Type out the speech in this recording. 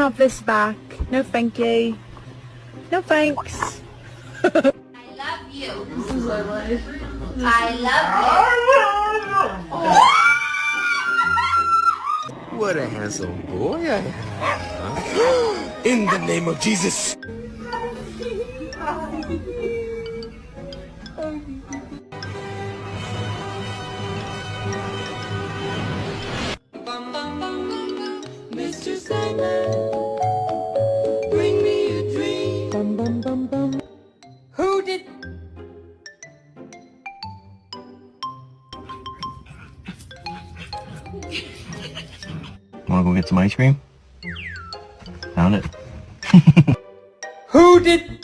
have this back. No thank you. No thanks. I love you. This is my life. I love you. What a handsome boy I have. Huh? In the name of Jesus. Mr. Sandman, bring me a dream. Who did? Wanna go get some ice cream? Found it. Who did?